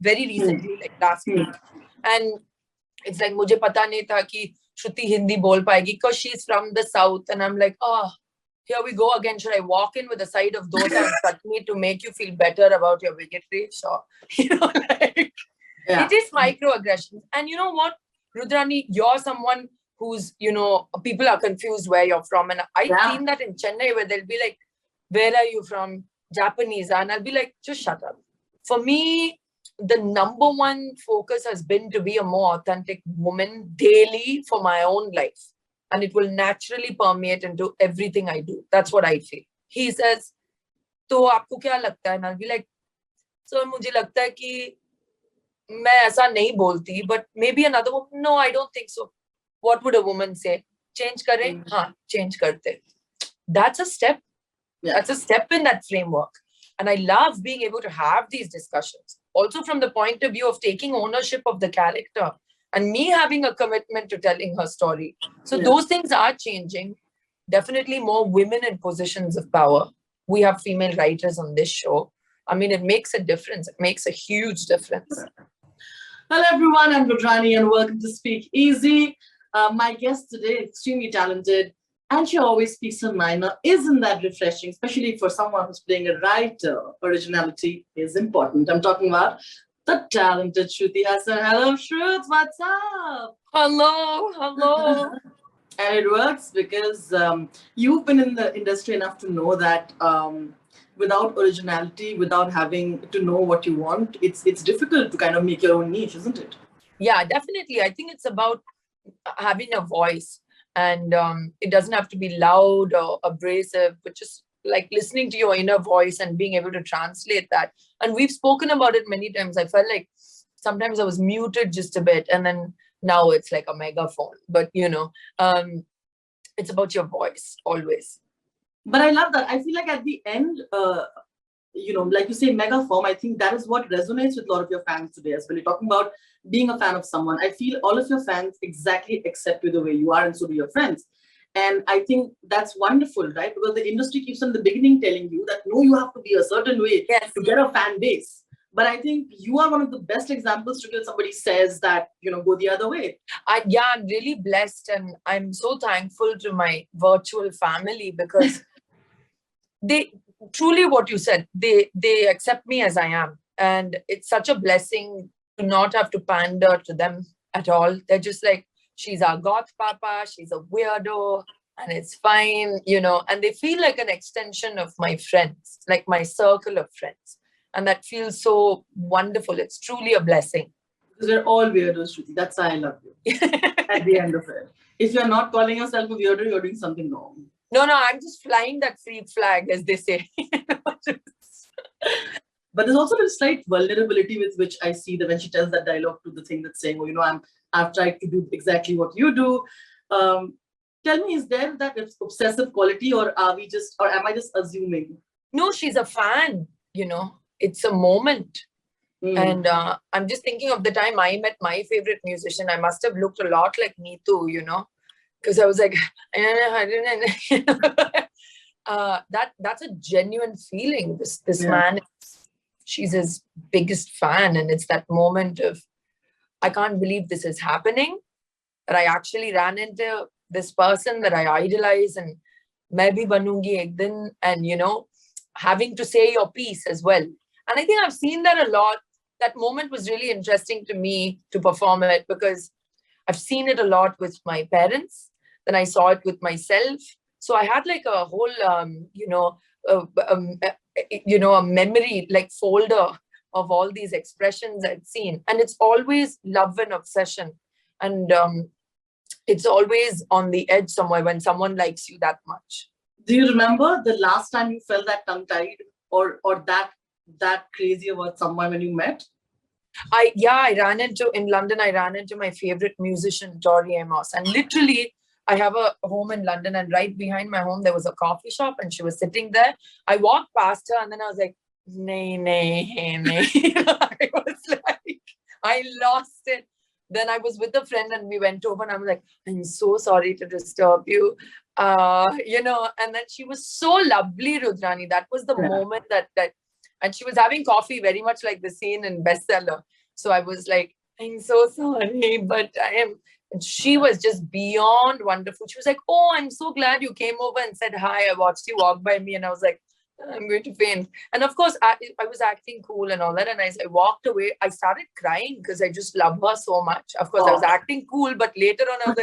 very recently, like last week. And it's like, mujhe pata nahi tha ki Shruti Hindi bol payegi because she's from the South. And I'm like, oh, here we go again. Should I walk in with a side of dosa and chutney to make you feel better about your bigotry? Sure. Like, it is microaggressions. And you know what, Rudrani, you're someone who's, people are confused where you're from. And I've seen that in Chennai where they'll be like, where are you from? Japanese. And I'll be like, just shut up. For me, the number one focus has been to be a more authentic woman daily for my own life. And it will naturally permeate into everything I do. That's what I feel. He says, तो आपको क्या लगता है? And I'll be like, so मुझे लगता है कि मैं ऐसा नहीं बोलती, but maybe another woman, no, I don't think so. What would a woman say? Change करें? हाँ, change करते. That's a step. That's a step in that framework. And I love being able to have these discussions. Also from the point of view of taking ownership of the character and me having a commitment to telling her story. So those things are changing. Definitely more women in positions of power. We have female writers on this show. I mean, it makes a difference. It makes a huge difference. Hello, everyone. I'm Rudrani and welcome to Speak Easy. My guest today is extremely talented and she always speaks her mind. Now, isn't that refreshing, especially for someone who's playing a writer? Originality is important. I'm talking about the talented Shruti Haasan. Hello, Shruti. What's up? Hello. And it works because you've been in the industry enough to know that without originality, without having to know what you want, it's difficult to kind of make your own niche, isn't it? Yeah, definitely. I think it's about having a voice, and it doesn't have to be loud or abrasive, but just like listening to your inner voice and being able to translate that. And we've spoken about it many times. I felt like sometimes I was muted just a bit, and then now it's like a megaphone. But it's about your voice always. But I love that. I feel like at the end, like you say, megaphone, I think that is what resonates with a lot of your fans today. As when you're talking about being a fan of someone, I feel all of your fans exactly accept you the way you are, and so do your friends. And I think that's wonderful, right? Because the industry keeps in the beginning telling you that, no, you have to be a certain way to get a fan base. But I think you are one of the best examples to get somebody says that, go the other way. I'm really blessed. And I'm so thankful to my virtual family because they truly, what you said, they accept me as I am. And it's such a blessing to not have to pander to them at all. They're just like, she's our goth papa, she's a weirdo, and it's fine, and they feel like an extension of my friends, like my circle of friends. And that feels so wonderful. It's truly a blessing. Because we're all weirdos, Shruti. That's why I love you. At the end of it. If you're not calling yourself a weirdo, you're doing something wrong. No, I'm just flying that free flag, as they say. But there's also this slight vulnerability with which I see that when she tells that dialogue to the thing that's saying, I've tried to do exactly what you do. Tell me, is there that obsessive quality, or am I just assuming? No, she's a fan, It's a moment. And I'm just thinking of the time I met my favorite musician. I must have looked a lot like Meetu, because I was like, that's a genuine feeling. This man, she's his biggest fan. And it's that moment of, I can't believe this is happening, that I actually ran into this person that I idolize, and main bhi banungi ek din, and having to say your piece as well. And I think I've seen that a lot. That moment was really interesting to me to perform it, because I've seen it a lot with my parents. Then I saw it with myself. So I had like a whole, a memory like folder of all these expressions I'd seen. And it's always love and obsession. And it's always on the edge somewhere when someone likes you that much. Do you remember the last time you felt that tongue-tied or that crazy about someone when you met? In London, I ran into my favorite musician, Tori Amos. And literally, I have a home in London, and right behind my home, there was a coffee shop, and she was sitting there. I walked past her, and then I was like, nay. I was like, I lost it. Then I was with a friend, and we went over, and I was like, I'm so sorry to disturb you. And then she was so lovely, Rudrani. That was the moment that And she was having coffee very much like the scene in Bestseller. So I was like, I'm so sorry, but I am. And she was just beyond wonderful. She was like, oh, I'm so glad you came over and said hi. I watched you walk by me. And I was like, I'm going to faint. And of course, I was acting cool and all that. And as I walked away, I started crying because I just love her so much. Of course, I was acting cool, but later on, I was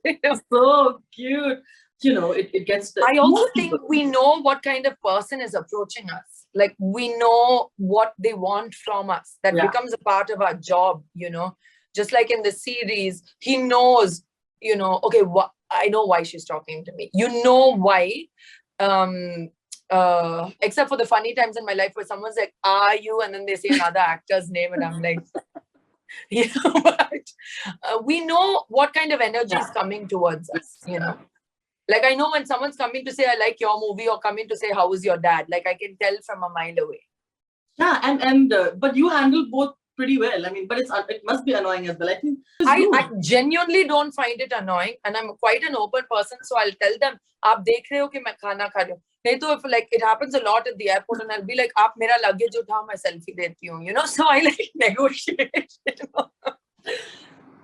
like, so cute. You know, it gets. I also think we know what kind of person is approaching us. Like, we know what they want from us. That becomes a part of our job, you know. Just like in the series, he knows, you know, okay, I know why she's talking to me. You know why. Except for the funny times in my life where someone's like, are you? And then they say another actor's name and I'm like, you know, but we know what kind of energy is coming towards us, you know. Like, I know when someone's coming to say, I like your movie, or coming to say, how is your dad? Like, I can tell from a mile away. Yeah, but you handle both pretty well. I mean, but it must be annoying as well. I think I genuinely don't find it annoying, and I'm quite an open person, so I'll tell them, "Aap dekh rahe ho ki main khana kha rahi hu." Nahi to, if like it happens a lot at the airport, and I'll be like, "Aap mera luggage uthao, main selfie deti hu," you know. So I like negotiate. You know?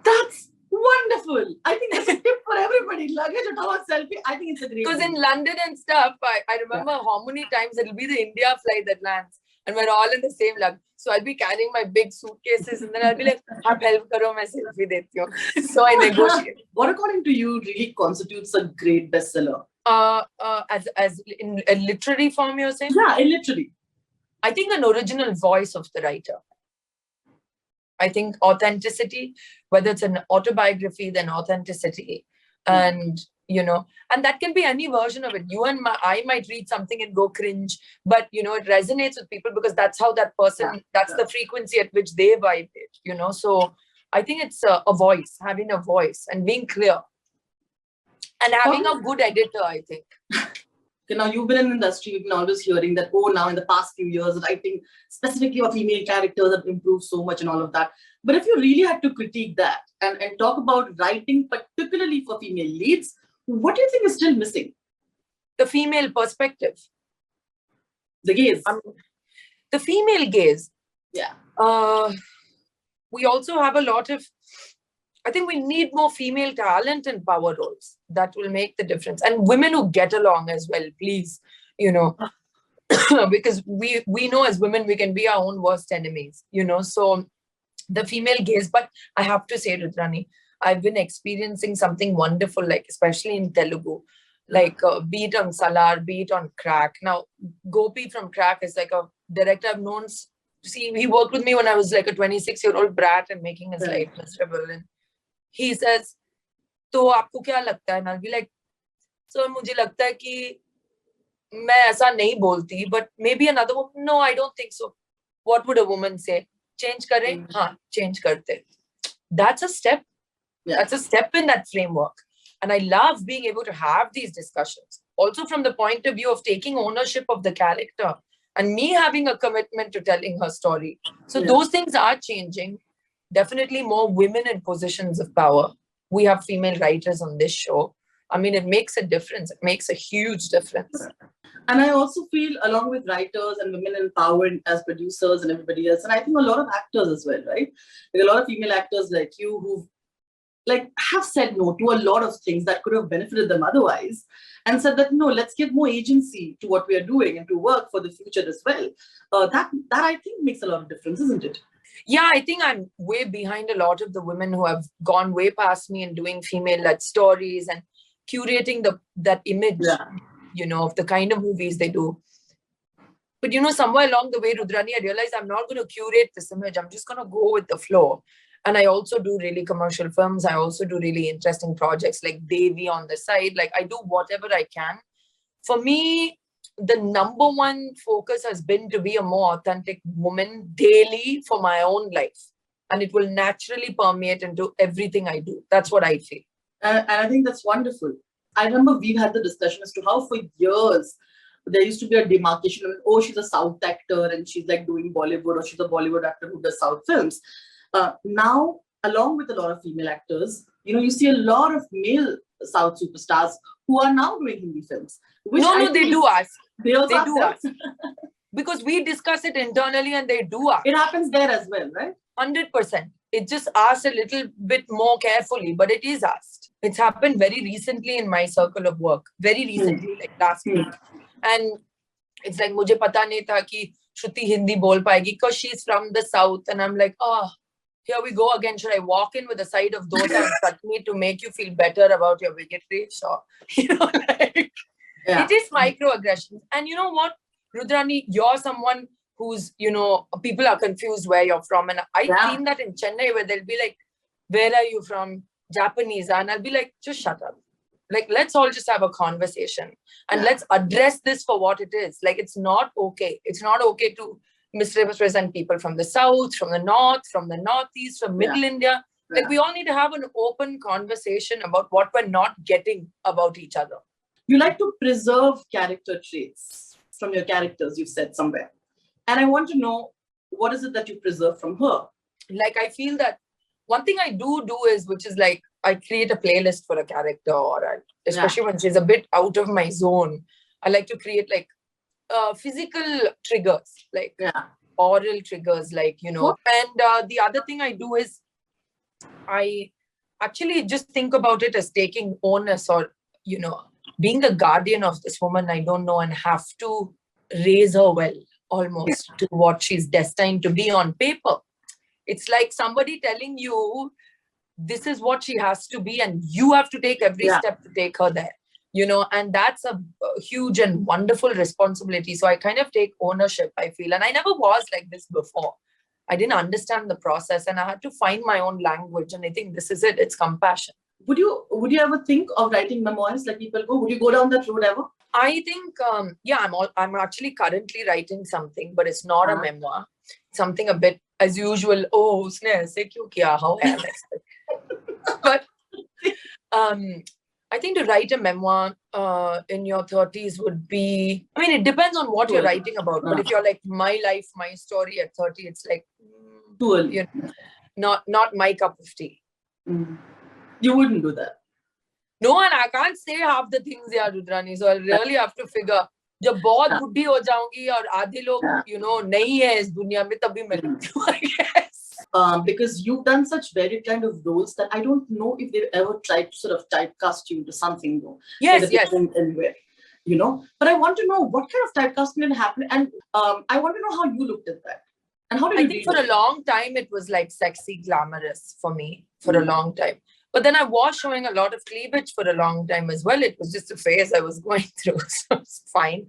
That's wonderful. I think that's a tip for everybody. Luggage uthao, selfie. I think it's a great. Because in London and stuff, I remember how many times it'll be the India flight that lands. And we're all in the same luggage. So I'll be carrying my big suitcases and then I'll be like, "Aap help karo, main selfie deti hu." So I negotiate. What according to you really constitutes a great bestseller? As in a literary form, you're saying? Yeah, literally. I think an original voice of the writer. I think authenticity, whether it's an autobiography, then authenticity. And you know, and that can be any version of it. I might read something and go cringe, but you know, it resonates with people because that's how that person, that's the frequency at which they vibrate, you know. So I think it's a voice, having a voice and being clear and having a good editor, I think. Okay, now you've been in the industry, you've been always hearing that, oh, now in the past few years, writing specifically of female characters have improved so much and all of that. But if you really had to critique that and talk about writing, particularly for female leads, what do you think is still missing? The female perspective. The gaze. The female gaze. Yeah. We also have a lot of, I think we need more female talent in power roles. That will make the difference. And women who get along as well, please, you know, because we know as women, we can be our own worst enemies, you know. So the female gaze, but I have to say, Rudrani, I've been experiencing something wonderful, like especially in Telugu, like be it on Salar, be it on Crack. Now, Gopi from Crack is like a director I've known. See, he worked with me when I was like a 26-year-old brat and making his life miserable. And he says, "To aapko kya lagta hai?" And I'll be like, "So, mujhe lagta hai ki main aisa nahi bolti, but maybe another woman." "No, I don't think so." "What would a woman say? Change kare?" "Haan, change karte." That's a step. That's a step in that framework. And I love being able to have these discussions. Also from the point of view of taking ownership of the character and me having a commitment to telling her story. So those things are changing. Definitely more women in positions of power. We have female writers on this show. I mean, it makes a difference. It makes a huge difference. And I also feel, along with writers and women in power as producers and everybody else, and I think a lot of actors as well, right? Like a lot of female actors like you who've have said no to a lot of things that could have benefited them otherwise, and said that, no, let's give more agency to what we are doing and to work for the future as well. That I think makes a lot of difference, isn't it? Yeah, I think I'm way behind a lot of the women who have gone way past me in doing female-led stories and curating that image, you know, of the kind of movies they do. But, you know, somewhere along the way, Rudrani, I realized I'm not going to curate this image. I'm just going to go with the flow. And I also do really commercial films. I also do really interesting projects like Devi on the side. Like, I do whatever I can. For me, the number one focus has been to be a more authentic woman daily for my own life. And it will naturally permeate into everything I do. That's what I feel. And I think that's wonderful. I remember we've had the discussion as to how for years there used to be a demarcation of, oh, she's a South actor and she's like doing Bollywood, or she's a Bollywood actor who does South films. Now, along with a lot of female actors, you know, you see a lot of male South superstars who are now doing Hindi films. No, they do ask. They also do ask. because we discuss it internally and they do ask. It happens there as well, right? 100%. It's just asked a little bit more carefully, but it is asked. It's happened very recently in my circle of work. Very recently, like last week. And it's like, मुझे पता नहीं था कि Shruti Hindi बोल पाएगी because she's from the south. And I'm like, oh, here we go again. Should I walk in with a side of dosa and chutney to make you feel better about your bigotry? Sure. It is microaggressions. And you know what, Rudrani, you're someone who's, people are confused where you're from. And I've seen that in Chennai where they'll be like, where are you from? Japanese. And I'll be like, just shut up. Like, let's all just have a conversation and let's address this for what it is. Like, it's not okay. It's not okay to misrepresent people from the south, from the north, from the northeast, from middle India. Like, we all need to have an open conversation about what we're not getting about each other. You like to preserve character traits from your characters, you've said somewhere. And I want to know, what is it that you preserve from her? Like, I feel that one thing I do is, which is like, I create a playlist for a character, or especially when she's a bit out of my zone, I like to create like physical triggers, like oral triggers, like, And the other thing I do is I actually just think about it as taking onus or, being the guardian of this woman I don't know and have to raise her well, almost to what she's destined to be on paper. It's like somebody telling you, this is what she has to be, and you have to take every step to take her there, and that's a huge and wonderful responsibility. So I kind of take ownership, I feel. And I never was like this before. I didn't understand the process and I had to find my own language. And I think this is it. It's compassion. Would you ever think of writing memoirs like people go? Would you go down that road ever? I think, I'm actually currently writing something, but it's not a memoir. Something a bit as usual. Oh, usne aise kyun kiya? How am I? But I think to write a memoir in your 30s would be, it depends on what you're writing about. But if you're like, my life, my story at 30, it's like, too early. Not my cup of tea. You wouldn't do that. No, and I can't say half the things, Rudrani. So I'll really have to figure. जब बहुत बुढ़ी हो जाऊंगी और आधे लोग नहीं है इस दुनिया में तभी मैं I guess. Because you've done such varied kind of roles that I don't know if they've ever tried to sort of typecast you into something though. Yes. Anywhere, But I want to know what kind of typecasting did happen, and I want to know how you looked at that. And how did I think for a long time it was like sexy, glamorous for me for a long time. But then I was showing a lot of cleavage for a long time as well. It was just a phase I was going through, so it's fine.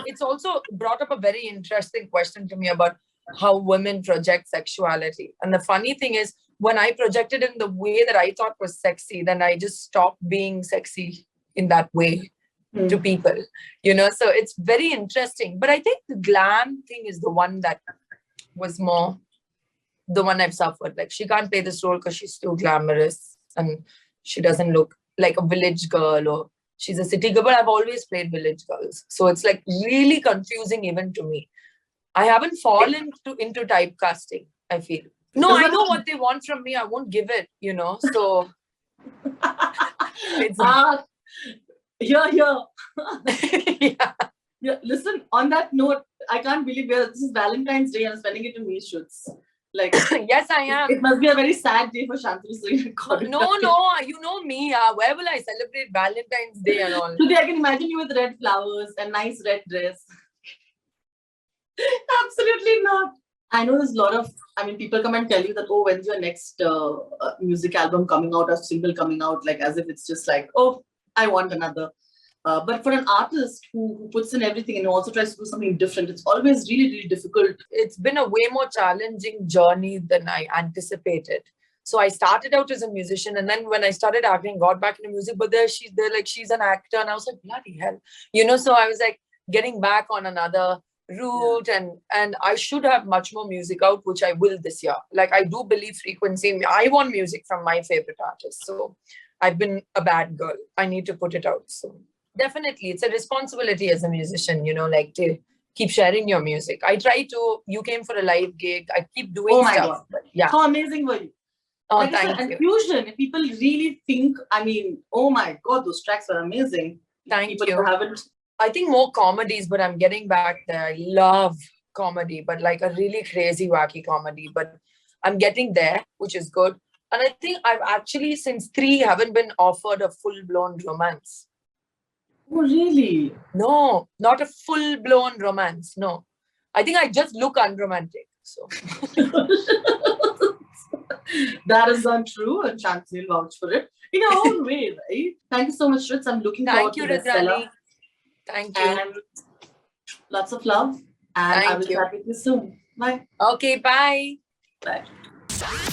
It's also brought up a very interesting question to me about how women project sexuality. And the funny thing is, when I projected in the way that I thought was sexy, then I just stopped being sexy in that way to people, so it's very interesting. But I think the glam thing is the one that was more the one I've suffered. Like, she can't play this role because she's too glamorous and she doesn't look like a village girl, or she's a city girl. But I've always played village girls. So it's like really confusing even to me. I haven't fallen into typecasting, I feel. No, I know what they want from me. I won't give it, so. It's Yeah, listen, on that note, I can't believe this is Valentine's Day and I'm spending it in me shoots. Like, yes, I am. It must be a very sad day for Shantanu. So no, you know me. Where will I celebrate Valentine's Day and all? Today I can imagine you with red flowers and nice red dress. Absolutely not. I know there's a lot of, people come and tell you that, oh, when's your next music album coming out or single coming out? Like, as if it's just like, oh, I want another. But for an artist who puts in everything and also tries to do something different, it's always really, really difficult. It's been a way more challenging journey than I anticipated. So I started out as a musician, and then when I started acting, got back into music. But they're like, she's an actor, and I was like, bloody hell, So I was like getting back on another route, and I should have much more music out, which I will this year. Like, I do believe frequency. I want music from my favorite artists. So I've been a bad girl. I need to put it out. So. Definitely, it's a responsibility as a musician, like to keep sharing your music. I try to. You came for a live gig. I keep doing stuff. Oh my God! Yeah. How amazing were you? Oh, like thank you. And Fusion, if people really think, oh my God, those tracks are amazing. Thank people you. Who haven't I think more comedies, but I'm getting back there. I love comedy, but like a really crazy, wacky comedy. But I'm getting there, which is good. And I think I've actually, since 3, haven't been offered a full-blown romance. Oh, really? No, not a full-blown romance. No. I think I just look unromantic. So That is untrue, and Shantanu will vouch for it in your own way, right? Thank you so much, Shruti. I'm looking forward thank you, to Bestseller. Ridhani. Thank you. And lots of love. And I Thank will you. chat with you soon. Bye. Okay, bye. Bye.